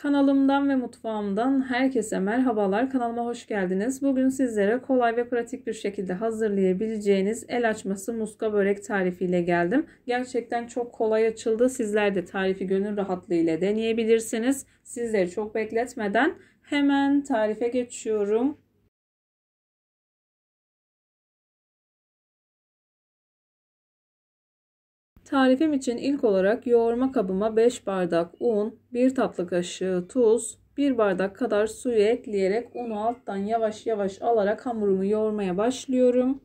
Kanalımdan ve mutfağımdan herkese merhabalar. Kanalıma hoş geldiniz. Bugün sizlere kolay ve pratik bir şekilde hazırlayabileceğiniz el açması muska börek tarifiyle geldim. Gerçekten çok kolay açıldı. Sizler de tarifi gönül rahatlığıyla deneyebilirsiniz. Sizleri çok bekletmeden hemen tarife geçiyorum. Tarifim için ilk olarak yoğurma kabıma 5 bardak un, 1 tatlı kaşığı tuz, 1 bardak kadar suyu ekleyerek unu alttan yavaş yavaş alarak hamurumu yoğurmaya başlıyorum.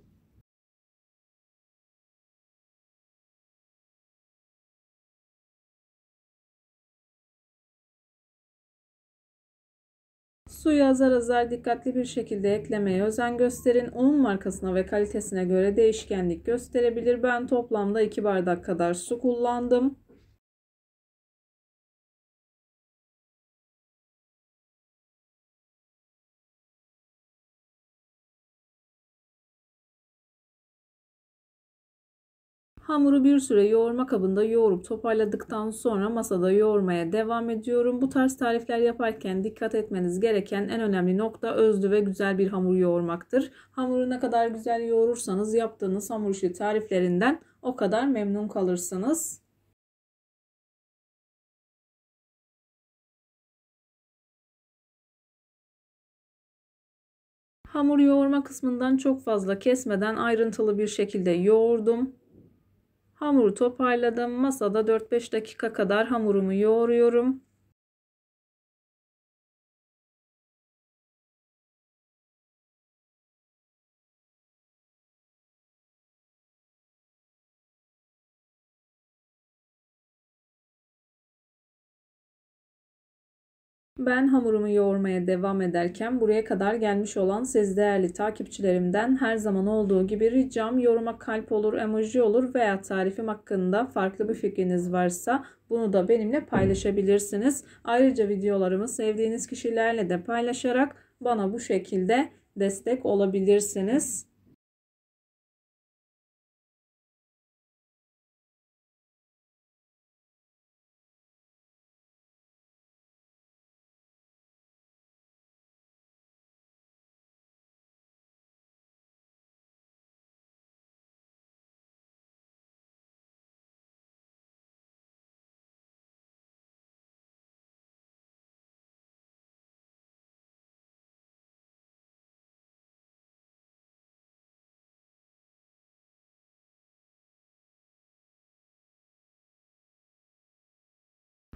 Suyu azar azar dikkatli bir şekilde eklemeye özen gösterin. Unun markasına ve kalitesine göre değişkenlik gösterebilir. Ben toplamda 2 bardak kadar su kullandım. Hamuru bir süre yoğurma kabında yoğurup toparladıktan sonra masada yoğurmaya devam ediyorum. Bu tarz tarifler yaparken dikkat etmeniz gereken en önemli nokta özlü ve güzel bir hamur yoğurmaktır. Hamuru ne kadar güzel yoğurursanız yaptığınız hamur işi tariflerinden o kadar memnun kalırsınız. Hamur yoğurma kısmından çok fazla kesmeden ayrıntılı bir şekilde yoğurdum. Hamuru toparladım. Masada 4-5 dakika kadar hamurumu yoğuruyorum. Ben hamurumu yoğurmaya devam ederken buraya kadar gelmiş olan siz değerli takipçilerimden her zaman olduğu gibi ricam yoruma kalp olur, emoji olur veya tarifim hakkında farklı bir fikriniz varsa bunu da benimle paylaşabilirsiniz. Ayrıca videolarımı sevdiğiniz kişilerle de paylaşarak bana bu şekilde destek olabilirsiniz.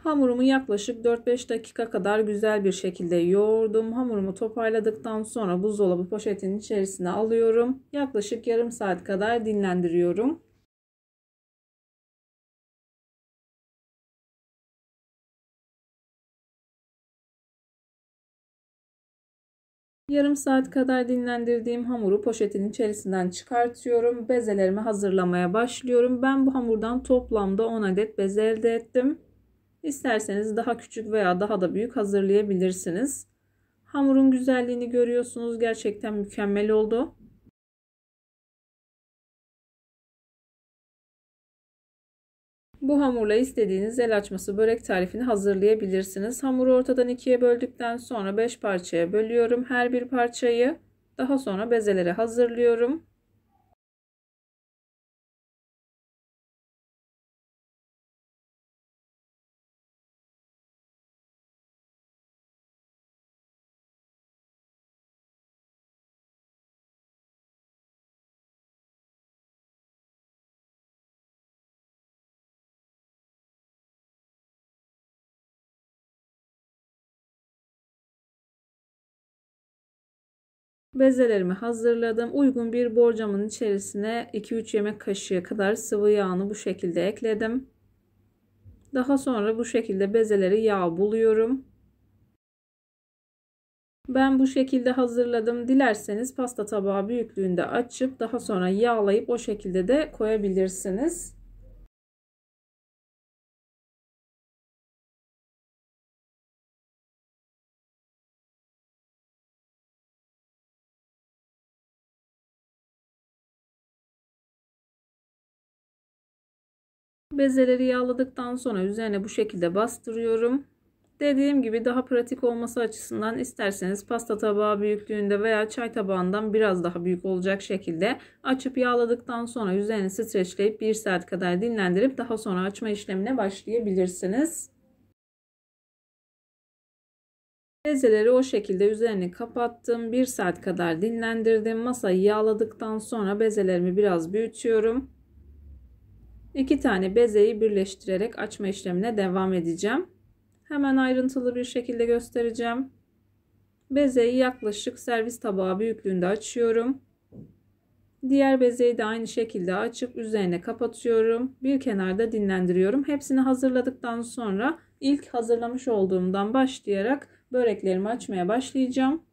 Hamurumu yaklaşık 4-5 dakika kadar güzel bir şekilde yoğurdum. Hamurumu toparladıktan sonra buzdolabı poşetinin içerisine alıyorum. Yaklaşık yarım saat kadar dinlendiriyorum. Yarım saat kadar dinlendirdiğim hamuru poşetin içerisinden çıkartıyorum. Bezelerimi hazırlamaya başlıyorum. Ben bu hamurdan toplamda 10 adet beze elde ettim. İsterseniz daha küçük veya daha da büyük hazırlayabilirsiniz. Hamurun güzelliğini görüyorsunuz. Gerçekten mükemmel oldu. Bu hamurla istediğiniz el açması börek tarifini hazırlayabilirsiniz. Hamuru ortadan ikiye böldükten sonra 5 parçaya bölüyorum. Her bir parçayı daha sonra bezeleri hazırlıyorum. Bezelerimi hazırladım. Uygun bir borcamın içerisine 2-3 yemek kaşığı kadar sıvı yağını bu şekilde ekledim. Daha sonra bu şekilde bezeleri yağ buluyorum. Ben bu şekilde hazırladım. Dilerseniz pasta tabağı büyüklüğünde açıp daha sonra yağlayıp o şekilde de koyabilirsiniz. Bezeleri yağladıktan sonra üzerine bu şekilde bastırıyorum. Dediğim gibi daha pratik olması açısından isterseniz pasta tabağı büyüklüğünde veya çay tabağından biraz daha büyük olacak şekilde açıp yağladıktan sonra üzerini streçleyip 1 saat kadar dinlendirip daha sonra açma işlemine başlayabilirsiniz. Bezeleri o şekilde üzerini kapattım. 1 saat kadar dinlendirdim. Masayı yağladıktan sonra bezelerimi biraz büyütüyorum. 2 tane bezeyi birleştirerek açma işlemine devam edeceğim. Hemen ayrıntılı bir şekilde göstereceğim. Bezeyi yaklaşık servis tabağı büyüklüğünde açıyorum. Diğer bezeyi de aynı şekilde açıp üzerine kapatıyorum. Bir kenarda dinlendiriyorum. Hepsini hazırladıktan sonra ilk hazırlamış olduğumdan başlayarak böreklerimi açmaya başlayacağım.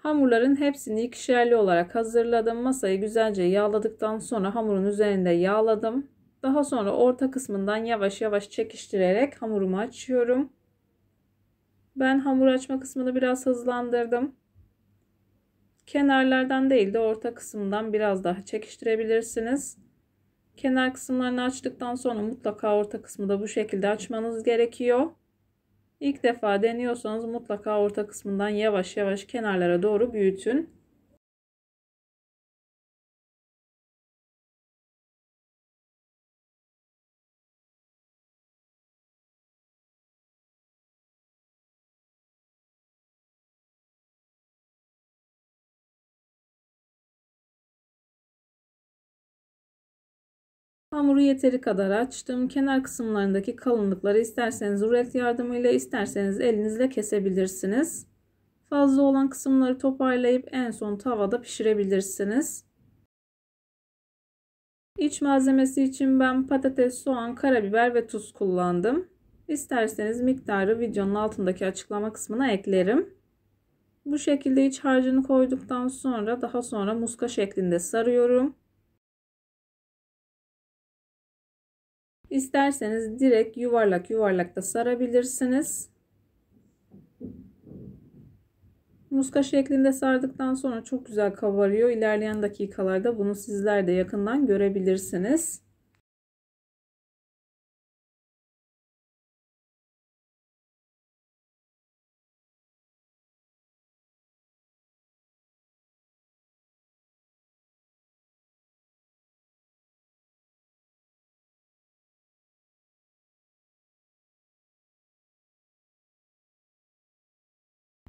Hamurların hepsini ikişerli olarak hazırladım. Masayı güzelce yağladıktan sonra hamurun üzerinde yağladım. Daha sonra orta kısmından yavaş yavaş çekiştirerek hamurumu açıyorum. Ben hamur açma kısmını biraz hızlandırdım. Kenarlardan değil de orta kısımdan biraz daha çekiştirebilirsiniz. Kenar kısımlarını açtıktan sonra mutlaka orta kısmı da bu şekilde açmanız gerekiyor. İlk defa deniyorsanız mutlaka orta kısmından yavaş yavaş kenarlara doğru büyütün. Hamuru yeteri kadar açtım. Kenar kısımlarındaki kalınlıkları isterseniz rulet yardımıyla isterseniz elinizle kesebilirsiniz. Fazla olan kısımları toparlayıp en son tavada pişirebilirsiniz. İç malzemesi için ben patates, soğan, karabiber ve tuz kullandım. İsterseniz miktarı videonun altındaki açıklama kısmına eklerim. Bu şekilde iç harcını koyduktan sonra daha sonra muska şeklinde sarıyorum. İsterseniz direkt yuvarlak yuvarlak da sarabilirsiniz. Muska şeklinde sardıktan sonra çok güzel kabarıyor. İlerleyen dakikalarda bunu sizler de yakından görebilirsiniz.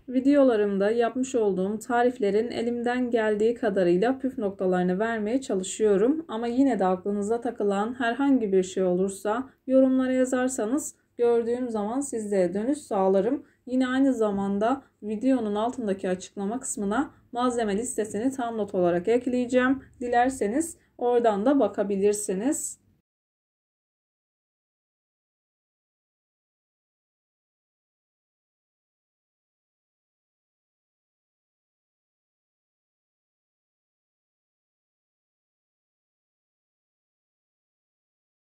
Videolarımda yapmış olduğum tariflerin elimden geldiği kadarıyla püf noktalarını vermeye çalışıyorum. Ama yine de aklınıza takılan herhangi bir şey olursa yorumlara yazarsanız gördüğüm zaman sizlere dönüş sağlarım. Yine aynı zamanda videonun altındaki açıklama kısmına malzeme listesini tam not olarak ekleyeceğim. Dilerseniz Oradan da bakabilirsiniz.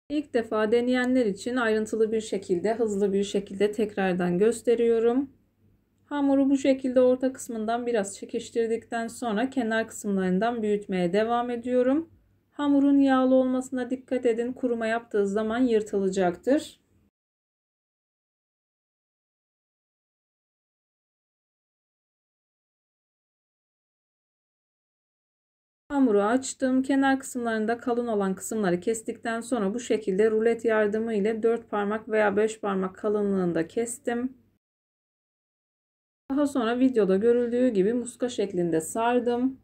İlk defa deneyenler için ayrıntılı bir şekilde, hızlı bir şekilde tekrardan gösteriyorum. Hamuru bu şekilde orta kısmından biraz çekiştirdikten sonra kenar kısımlarından büyütmeye devam ediyorum. Hamurun yağlı olmasına dikkat edin. Kuruma yaptığı zaman yırtılacaktır. Hamuru açtım. Kenar kısımlarında kalın olan kısımları kestikten sonra bu şekilde rulet yardımı ile 4 parmak veya 5 parmak kalınlığında kestim. Daha sonra videoda görüldüğü gibi muska şeklinde sardım.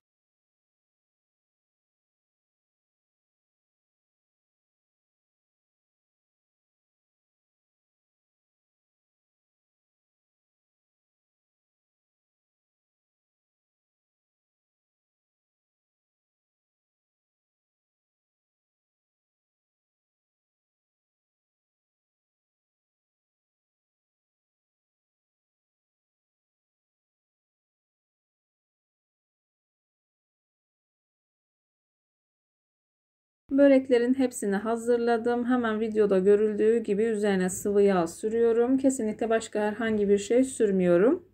Böreklerin hepsini hazırladım. Hemen videoda görüldüğü gibi üzerine sıvı yağ sürüyorum. Kesinlikle başka herhangi bir şey sürmüyorum.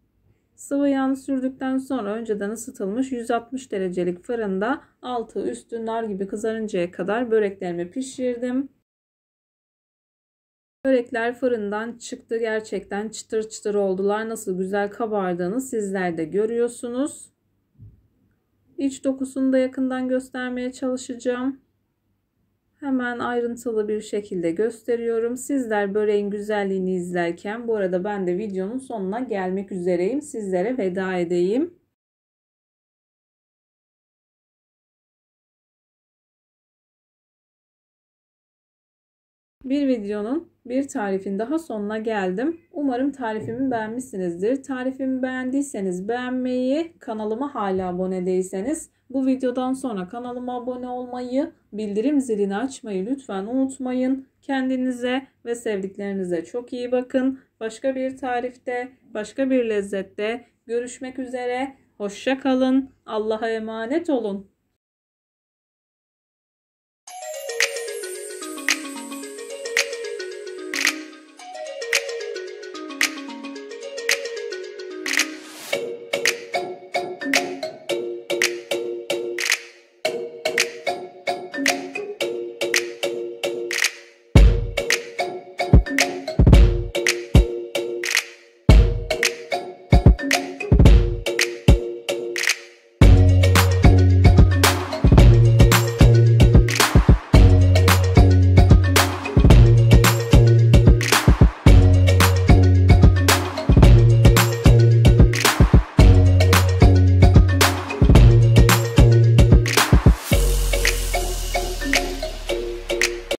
Sıvı yağını sürdükten sonra önceden ısıtılmış 160 derecelik fırında altı üstü nar gibi kızarıncaya kadar böreklerimi pişirdim. Börekler fırından çıktı. Gerçekten çıtır çıtır oldular. Nasıl güzel kabardığını sizler de görüyorsunuz. İç dokusunu da yakından göstermeye çalışacağım. Hemen ayrıntılı bir şekilde gösteriyorum. Sizler böreğin güzelliğini izlerken bu arada ben de videonun sonuna gelmek üzereyim. Sizlere veda edeyim. Bir videonun bir tarifin daha sonuna geldim. Umarım tarifimi beğenmişsinizdir. Tarifimi beğendiyseniz beğenmeyi, kanalıma hala abone değilseniz bu videodan sonra kanalıma abone olmayı, bildirim zilini açmayı lütfen unutmayın. Kendinize ve sevdiklerinize çok iyi bakın. Başka bir tarifte, başka bir lezzette görüşmek üzere. Hoşça kalın. Allah'a emanet olun.